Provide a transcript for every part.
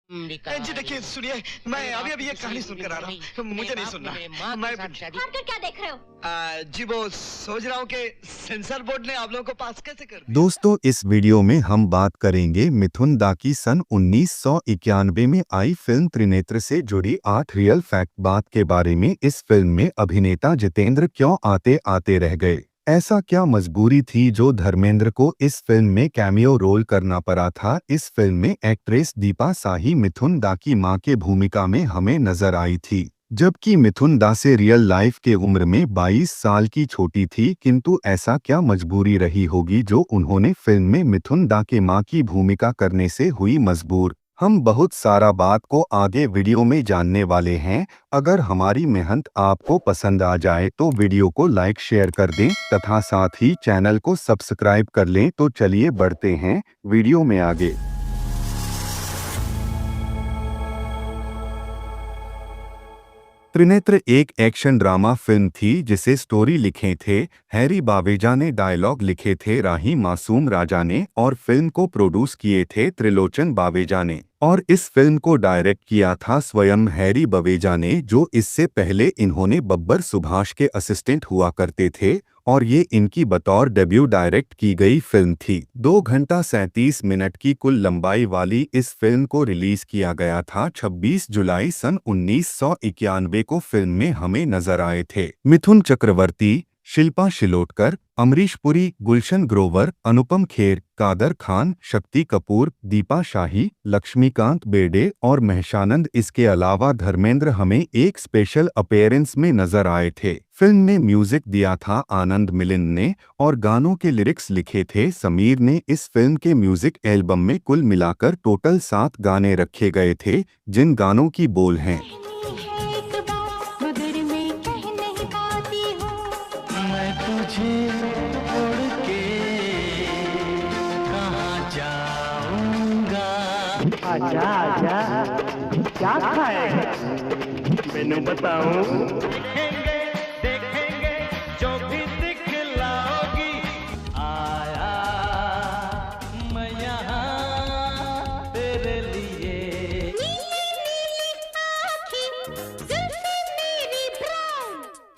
जी देखिए सुनिए, मैं अभी अभी एक कहानी सुनकर आ रहा हूँ, मुझे नहीं सुनना। मैं हार कर क्या देख रहे हो? जी वो सोच रहा हूँ कि सेंसर बोर्ड ने आप लोगों को पास कैसे कर दिया। दोस्तों, इस वीडियो में हम बात करेंगे मिथुन दा की सन 1991 में आई फिल्म त्रिनेत्र से जुड़ी 8 रियल फैक्ट बात के बारे में। इस फिल्म में अभिनेता जितेंद्र क्यों आते आते रह गए? ऐसा क्या मजबूरी थी जो धर्मेंद्र को इस फिल्म में कैमियो रोल करना पड़ा था? इस फिल्म में एक्ट्रेस दीपा शाही मिथुन दा की मां के भूमिका में हमें नजर आई थी, जबकि मिथुन दा से रियल लाइफ के उम्र में 22 साल की छोटी थी। किंतु ऐसा क्या मजबूरी रही होगी जो उन्होंने फिल्म में मिथुन दा के मां की भूमिका करने से हुई मजबूर? हम बहुत सारा बात को आगे वीडियो में जानने वाले हैं। अगर हमारी मेहनत आपको पसंद आ जाए तो वीडियो को लाइक शेयर कर दें तथा साथ ही चैनल को सब्सक्राइब कर लें। तो चलिए बढ़ते हैं वीडियो में आगे। त्रिनेत्र एक एक्शन ड्रामा फिल्म थी जिसे स्टोरी लिखे थे हैरी बावेजा ने, डायलॉग लिखे थे राही मासूम राजा ने और फिल्म को प्रोड्यूस किए थे त्रिलोचन बावेजा ने। और इस फिल्म को डायरेक्ट किया था स्वयं हैरी बावेजा ने, जो इससे पहले इन्होंने बब्बर सुभाष के असिस्टेंट हुआ करते थे और ये इनकी बतौर डेब्यू डायरेक्ट की गई फिल्म थी। 2 घंटा 37 मिनट की कुल लंबाई वाली इस फिल्म को रिलीज किया गया था 26 जुलाई सन 1991 को। फिल्म में हमें नजर आए थे मिथुन चक्रवर्ती, शिल्पा शिलोटकर, अमरीश पुरी, गुलशन ग्रोवर, अनुपम खेर, कादर खान, शक्ति कपूर, दीपा शाही, लक्ष्मीकांत बेर्डे और महशानंद। इसके अलावा धर्मेंद्र हमें एक स्पेशल अपीयरेंस में नजर आए थे। फिल्म में म्यूजिक दिया था आनंद मिलिंद ने और गानों के लिरिक्स लिखे थे समीर ने। इस फिल्म के म्यूजिक एल्बम में कुल मिलाकर टोटल 7 गाने रखे गए थे, जिन गानों की बोल हैं तुझे छोड़ के कहाँ जाऊंगा। आजा आजा, क्या खाएगा मैंने बताऊं। देखेंगे देखेंगे जो भी दिखलाओगी, आया मैं यहाँ तेरे लिए।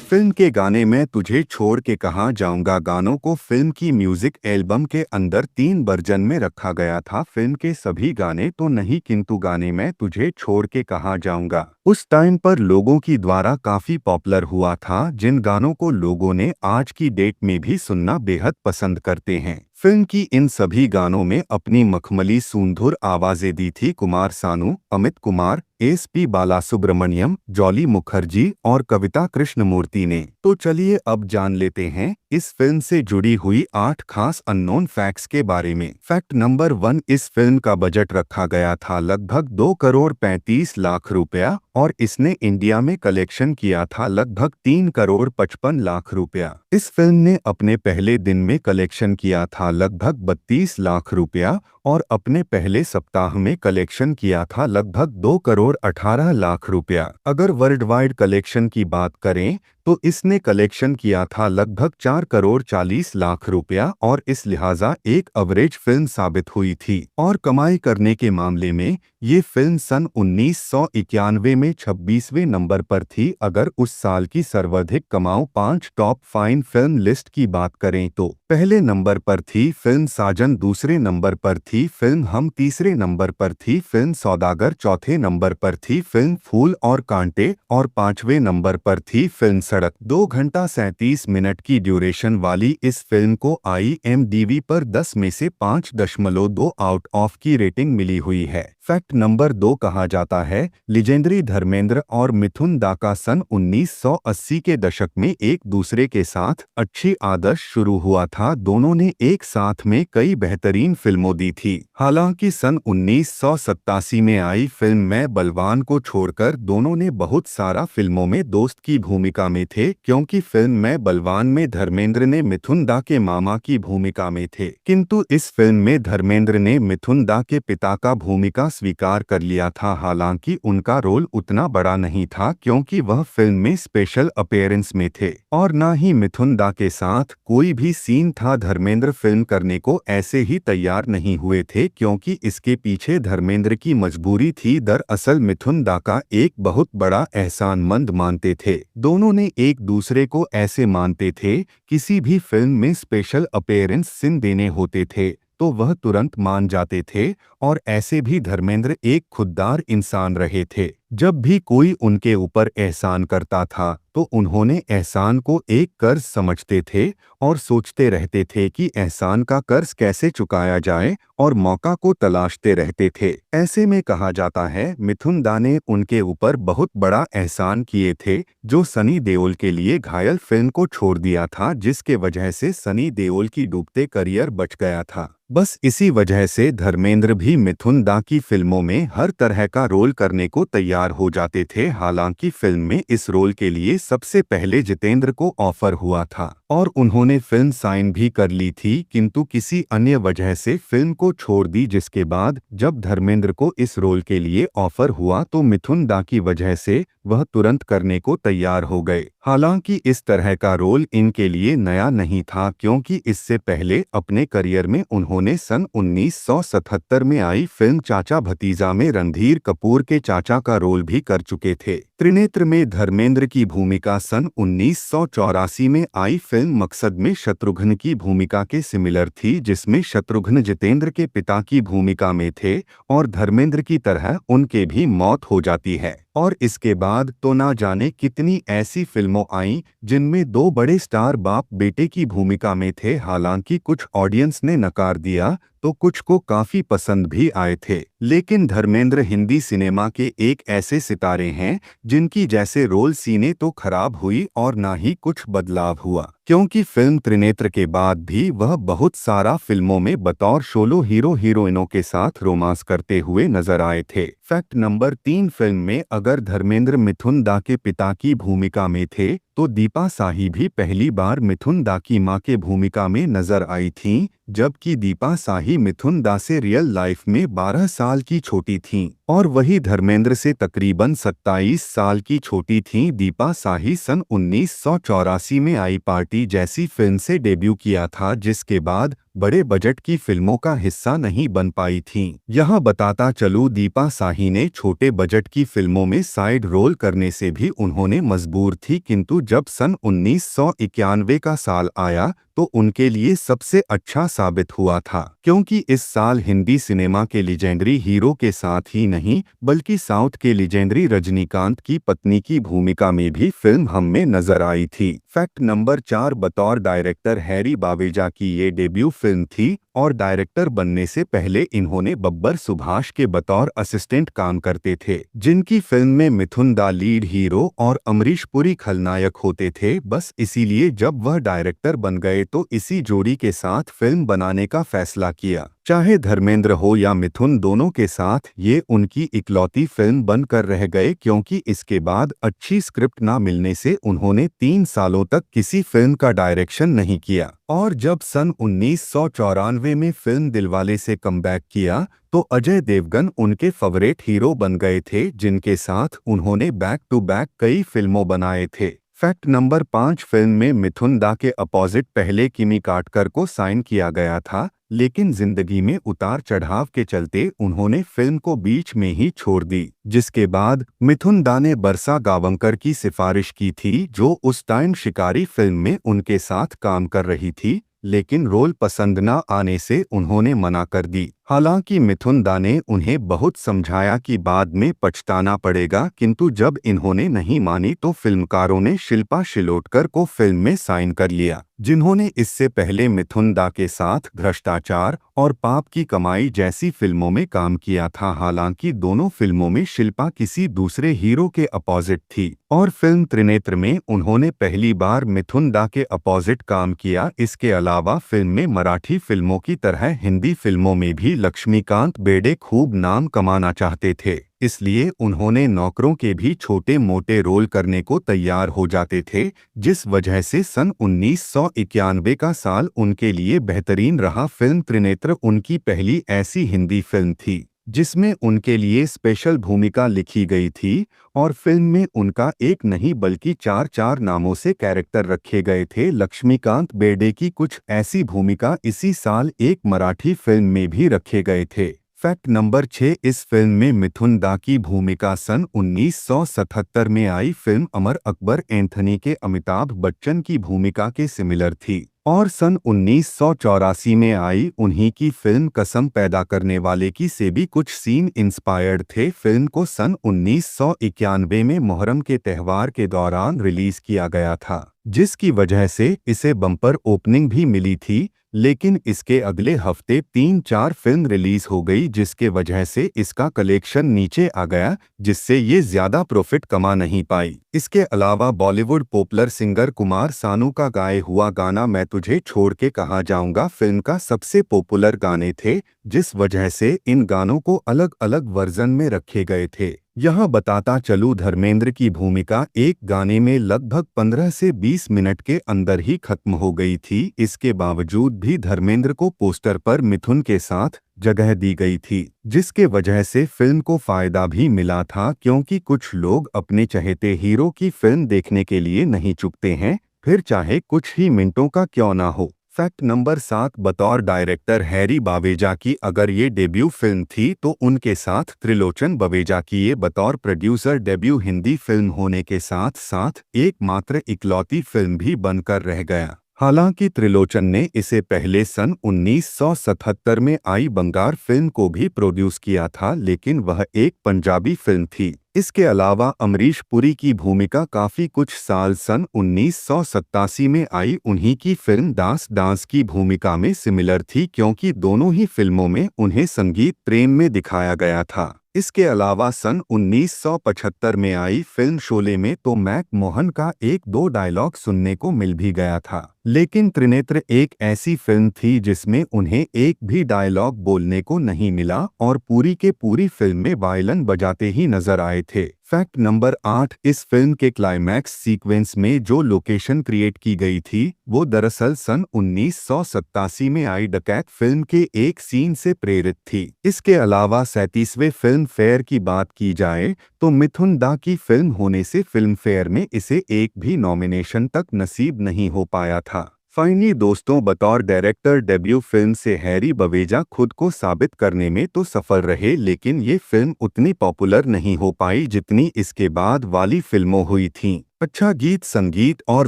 फिल्म के गाने मैं तुझे छोड़ के कहाँ जाऊंगा गानों को फिल्म की म्यूजिक एल्बम के अंदर 3 वर्जन में रखा गया था। फिल्म के सभी गाने तो नहीं, किंतु गाने मैं तुझे छोड़ के कहाँ जाऊंगा उस टाइम पर लोगों की द्वारा काफी पॉपुलर हुआ था, जिन गानों को लोगों ने आज की डेट में भी सुनना बेहद पसंद करते हैं। फिल्म की इन सभी गानों में अपनी मखमली सुंदर आवाजें दी थी कुमार सानू, अमित कुमार, SP बालासुब्रमण्यम, जॉली मुखर्जी और कविता कृष्णमूर्ति ने। तो चलिए अब जान लेते हैं इस फिल्म से जुड़ी हुई 8 खास अननोन फैक्ट्स के बारे में। फैक्ट नंबर 1, इस फिल्म का बजट रखा गया था लगभग 2 करोड़ 35 लाख रुपया और इसने इंडिया में कलेक्शन किया था लगभग 3 करोड़ 55 लाख रुपया। इस फिल्म ने अपने पहले दिन में कलेक्शन किया था लगभग 32 लाख रुपया और अपने पहले सप्ताह में कलेक्शन किया था लगभग 2 करोड़ 18 लाख रुपया। अगर वर्ल्ड वाइड कलेक्शन की बात करें तो इसने कलेक्शन किया था लगभग 4 करोड़ 40 लाख रुपया और इस लिहाजा एक एवरेज फिल्म साबित हुई थी। और कमाई करने के मामले में ये फिल्म सन 1991 में 26वें नंबर पर थी। अगर उस साल की सर्वाधिक कमाऊ 5 टॉप 5 फिल्म लिस्ट की बात करें तो पहले नंबर पर थी फिल्म साजन, दूसरे नंबर पर थी फिल्म हम, तीसरे नंबर पर थी फिल्म सौदागर, चौथे नंबर पर थी फिल्म फूल और कांटे और 5वें नंबर पर थी फिल्म सड़क। 2 घंटा 37 मिनट की ड्यूरेशन वाली इस फिल्म को IMDb पर 10 में से 5.2 आउट ऑफ की रेटिंग मिली हुई है। फैक्ट नंबर 2, कहा जाता है लीजेंडरी धर्मेंद्र और मिथुन दा का सन 1980 के दशक में एक दूसरे के साथ अच्छी आदर्श शुरू हुआ था। दोनों ने एक साथ में कई बेहतरीन फिल्मों दी थी। हालांकि सन 1987 में आई फिल्म मैं बलवान को छोड़कर दोनों ने बहुत सारा फिल्मों में दोस्त की भूमिका में थे, क्योंकि फिल्म मैं बलवान में धर्मेंद्र ने मिथुन दा के मामा की भूमिका में थे। किंतु इस फिल्म में धर्मेंद्र ने मिथुन दा के पिता का भूमिका स्वीकार कर लिया था। हालांकि उनका रोल उतना बड़ा नहीं था क्योंकि वह फिल्म में स्पेशल अपीयरेंस में थे और न ही मिथुन दा के साथ कोई भी सीन सीन था। धर्मेंद्र फिल्म करने को ऐसे ही तैयार नहीं हुए थे क्योंकि इसके पीछे धर्मेंद्र की मजबूरी थी। दरअसल मिथुन दा का एक बहुत बड़ा एहसानमंद मानते थे। दोनों ने एक दूसरे को ऐसे मानते थे, किसी भी फिल्म में स्पेशल अपीयरेंस सीन देने होते थे तो वह तुरंत मान जाते थे। और ऐसे भी धर्मेंद्र एक खुददार इंसान रहे थे। जब भी कोई उनके ऊपर एहसान करता था तो उन्होंने एहसान को एक कर्ज समझते थे और सोचते रहते थे कि एहसान का कर्ज कैसे चुकाया जाए और मौका को तलाशते रहते थे। ऐसे में कहा जाता है मिथुन दा ने उनके ऊपर बहुत बड़ा एहसान किए थे, जो सनी देओल के लिए घायल फिल्म को छोड़ दिया था, जिसके वजह से सनी देओल की डूबते करियर बच गया था। बस इसी वजह से धर्मेंद्र भी मिथुन दा की फिल्मों में हर तरह का रोल करने को तैयार हो जाते थे। हालांकि फिल्म में इस रोल के लिए सबसे पहले जितेंद्र को ऑफर हुआ था और उन्होंने फिल्म साइन भी कर ली थी, किंतु किसी अन्य वजह से फिल्म को छोड़ दी। जिसके बाद जब धर्मेंद्र को इस रोल के लिए ऑफर हुआ तो मिथुन दा की वजह से वह तुरंत करने को तैयार हो गए। हालांकि इस तरह का रोल इनके लिए नया नहीं था, क्योंकि इससे पहले अपने करियर में उन्होंने सन 1977 में आई फिल्म चाचा भतीजा में रणधीर कपूर के चाचा का रोल भी कर चुके थे। त्रिनेत्र में धर्मेंद्र की भूमिका सन 1984 में आई फिल्म मकसद में शत्रुघ्न की भूमिका के सिमिलर थी, जिसमें शत्रुघ्न जितेंद्र के पिता की भूमिका में थे और धर्मेंद्र की तरह उनके भी मौत हो जाती है। और इसके बाद तो ना जाने कितनी ऐसी फिल्मों आईं जिनमें दो बड़े स्टार बाप बेटे की भूमिका में थे। हालांकि कुछ ऑडियंस ने नकार दिया तो कुछ को काफी पसंद भी आए थे। लेकिन धर्मेंद्र हिंदी सिनेमा के एक ऐसे सितारे हैं जिनकी जैसे रोल सीने तो खराब हुई और ना ही कुछ बदलाव हुआ, क्योंकि फिल्म त्रिनेत्र के बाद भी वह बहुत सारा फिल्मों में बतौर सोलो हीरो हीरोइनों के साथ रोमांस करते हुए नजर आए थे। फैक्ट नंबर 3, फिल्म में अगर धर्मेंद्र मिथुन दा के पिता की भूमिका में थे तो दीपा साही भी पहली बार मिथुन दा की मां के भूमिका में नजर आई थीं, जबकि दीपा साही मिथुन दा से रियल लाइफ में 12 साल की छोटी थीं और वही धर्मेंद्र से तकरीबन 27 साल की छोटी थीं। दीपा साही सन 1984 में आई पार्टी जैसी फिल्म से डेब्यू किया था, जिसके बाद बड़े बजट की फिल्मों का हिस्सा नहीं बन पाई थीं। यहां बताता चलूं, दीपा साही ने छोटे बजट की फिल्मों में साइड रोल करने से भी उन्होंने मजबूर थी, किंतु जब सन 1991 का साल आया तो उनके लिए सबसे अच्छा साबित हुआ था, क्योंकि इस साल हिंदी सिनेमा के लीजेंडरी हीरो के साथ ही नहीं बल्कि साउथ के लीजेंडरी रजनीकांत की पत्नी की भूमिका में भी फिल्म हम में नजर आई थी। फैक्ट नंबर 4, बतौर डायरेक्टर हैरी बावेजा की ये डेब्यू फिल्म थी और डायरेक्टर बनने से पहले इन्होंने बब्बर सुभाष के बतौर असिस्टेंट काम करते थे, जिनकी फिल्म में मिथुन दा लीड हीरो और अमरीश पुरी खलनायक होते थे। बस इसीलिए जब वह डायरेक्टर बन गए तो इसी जोड़ी के साथ फिल्म बनाने का फैसला किया। चाहे धर्मेंद्र हो या मिथुन, दोनों के साथ ये उनकी इकलौती फिल्म बनकर रह गए, क्योंकि इसके बाद अच्छी स्क्रिप्ट ना मिलने से उन्होंने 3 सालों तक किसी फिल्म का डायरेक्शन नहीं किया। और जब सन 1994 में फिल्म दिलवाले से कमबैक किया तो अजय देवगन उनके फेवरेट हीरो बन गए थे, जिनके साथ उन्होंने बैक टू बैक कई फिल्मों बनाए थे। फैक्ट नंबर 5, फिल्म में मिथुन दा के अपोजिट पहले किमी काटकर को साइन किया गया था, लेकिन जिंदगी में उतार चढ़ाव के चलते उन्होंने फिल्म को बीच में ही छोड़ दी। जिसके बाद मिथुन दा ने बरसा गावंकर की सिफारिश की थी, जो उस टाइम शिकारी फिल्म में उनके साथ काम कर रही थी, लेकिन रोल पसंद न आने से उन्होंने मना कर दी। हालांकि मिथुन दा ने उन्हें बहुत समझाया कि बाद में पछताना पड़ेगा, किंतु जब इन्होंने नहीं मानी तो फिल्मकारों ने शिल्पा शिलोटकर को फिल्म में साइन कर लिया, जिन्होंने इससे पहले मिथुन दा के साथ भ्रष्टाचार और पाप की कमाई जैसी फिल्मों में काम किया था। हालांकि दोनों फिल्मों में शिल्पा किसी दूसरे हीरो के अपोजिट थी और फिल्म त्रिनेत्र में उन्होंने पहली बार मिथुन दा के अपोजिट काम किया। इसके अलावा फिल्म में मराठी फिल्मों की तरह हिंदी फिल्मों में भी लक्ष्मीकांत बेर्डे खूब नाम कमाना चाहते थे, इसलिए उन्होंने नौकरों के भी छोटे मोटे रोल करने को तैयार हो जाते थे, जिस वजह से सन 1991 का साल उनके लिए बेहतरीन रहा। फिल्म त्रिनेत्र उनकी पहली ऐसी हिंदी फिल्म थी जिसमें उनके लिए स्पेशल भूमिका लिखी गई थी और फिल्म में उनका एक नहीं बल्कि चार नामों से कैरेक्टर रखे गए थे। लक्ष्मीकांत बेर्डे की कुछ ऐसी भूमिका इसी साल एक मराठी फिल्म में भी रखे गए थे। फैक्ट नंबर 6, इस फिल्म में मिथुन दा की भूमिका सन 1977 में आई फिल्म अमर अकबर एंथनी के अमिताभ बच्चन की भूमिका के सिमिलर थी और सन 1984 में आई उन्हीं की फिल्म कसम पैदा करने वाले की से भी कुछ सीन इंस्पायर्ड थे। फिल्म को सन 1991 में मुहर्रम के त्यौहार के दौरान रिलीज किया गया था, जिसकी वजह से इसे बम्पर ओपनिंग भी मिली थी, लेकिन इसके अगले हफ्ते 3-4 फिल्म रिलीज हो गई, जिसके वजह से इसका कलेक्शन नीचे आ गया, जिससे ये ज्यादा प्रॉफिट कमा नहीं पाई। इसके अलावा बॉलीवुड पॉपुलर सिंगर कुमार सानू का गाए हुआ गाना मैं तुझे छोड़ के कहाँ जाऊंगा फिल्म का सबसे पॉपुलर गाने थे, जिस वजह से इन गानों को अलग अलग वर्जन में रखे गए थे। यहाँ बताता चलूं, धर्मेंद्र की भूमिका एक गाने में लगभग 15 से 20 मिनट के अंदर ही खत्म हो गई थी। इसके बावजूद भी धर्मेंद्र को पोस्टर पर मिथुन के साथ जगह दी गई थी, जिसके वजह से फिल्म को फायदा भी मिला था, क्योंकि कुछ लोग अपने चहेते हीरो की फिल्म देखने के लिए नहीं चूकते हैं, फिर चाहे कुछ ही मिनटों का क्यों ना हो। फैक्ट नंबर 7, बतौर डायरेक्टर हैरी बवेजा की अगर ये डेब्यू फिल्म थी तो उनके साथ त्रिलोचन बवेजा की ये बतौर प्रोड्यूसर डेब्यू हिंदी फिल्म होने के साथ साथ एकमात्र इकलौती फिल्म भी बनकर रह गया। हालांकि त्रिलोचन ने इसे पहले सन 1977 में आई बंगार फिल्म को भी प्रोड्यूस किया था, लेकिन वह एक पंजाबी फिल्म थी। इसके अलावा अमरीश पुरी की भूमिका काफी कुछ साल सन 1987 में आई उन्हीं की फिल्म डांस की भूमिका में सिमिलर थी, क्योंकि दोनों ही फिल्मों में उन्हें संगीत प्रेम में दिखाया गया था। इसके अलावा सन 1975 में आई फिल्म शोले में तो मैक मोहन का 1-2 डायलॉग सुनने को मिल भी गया था, लेकिन त्रिनेत्र एक ऐसी फिल्म थी जिसमें उन्हें एक भी डायलॉग बोलने को नहीं मिला और पूरी के पूरी फिल्म में वायलिन बजाते ही नजर आए थे। फैक्ट नंबर 8, इस फिल्म के क्लाइमैक्स सीक्वेंस में जो लोकेशन क्रिएट की गई थी वो दरअसल सन 1987 में आई डकैत फिल्म के एक सीन से प्रेरित थी। इसके अलावा 37वें फिल्म फेयर की बात की जाए तो मिथुन दा की फिल्म होने से फिल्म फेयर में इसे एक भी नॉमिनेशन तक नसीब नहीं हो पाया था। फाइनली दोस्तों, बतौर डायरेक्टर डेब्यू फिल्म से हैरी बवेजा खुद को साबित करने में तो सफल रहे, लेकिन ये फिल्म उतनी पॉपुलर नहीं हो पाई जितनी इसके बाद वाली फिल्मों हुई थीं। अच्छा गीत संगीत और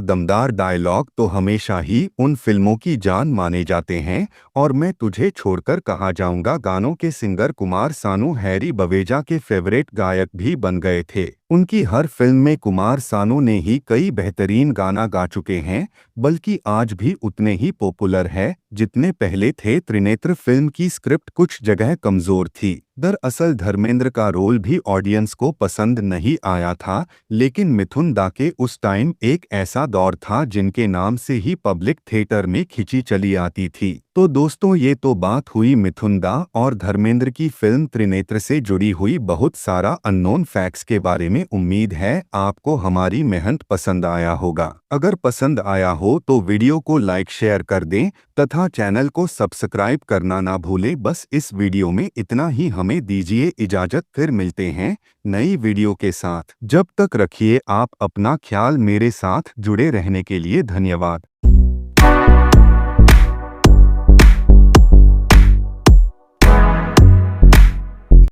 दमदार डायलॉग तो हमेशा ही उन फिल्मों की जान माने जाते हैं और मैं तुझे छोड़कर कहाँ जाऊंगा गानों के सिंगर कुमार सानू हैरी बवेजा के फेवरेट गायक भी बन गए थे। उनकी हर फिल्म में कुमार सानू ने ही कई बेहतरीन गाना गा चुके हैं, बल्कि आज भी उतने ही पॉपुलर है जितने पहले थे। त्रिनेत्र फिल्म की स्क्रिप्ट कुछ जगह कमजोर थी। दरअसल धर्मेंद्र का रोल भी ऑडियंस को पसंद नहीं आया था, लेकिन मिथुन दा के उस टाइम एक ऐसा दौर था जिनके नाम से ही पब्लिक थिएटर में खिंची चली आती थी। तो दोस्तों, ये तो बात हुई मिथुन दा और धर्मेंद्र की फिल्म त्रिनेत्र से जुड़ी हुई बहुत सारा अननोन फैक्ट्स के बारे में। उम्मीद है आपको हमारी मेहनत पसंद आया होगा। अगर पसंद आया हो तो वीडियो को लाइक शेयर कर दें तथा चैनल को सब्सक्राइब करना ना भूलें। बस इस वीडियो में इतना ही, हमें दीजिए इजाजत, फिर मिलते हैं नई वीडियो के साथ। जब तक रखिए आप अपना ख्याल। मेरे साथ जुड़े रहने के लिए धन्यवाद।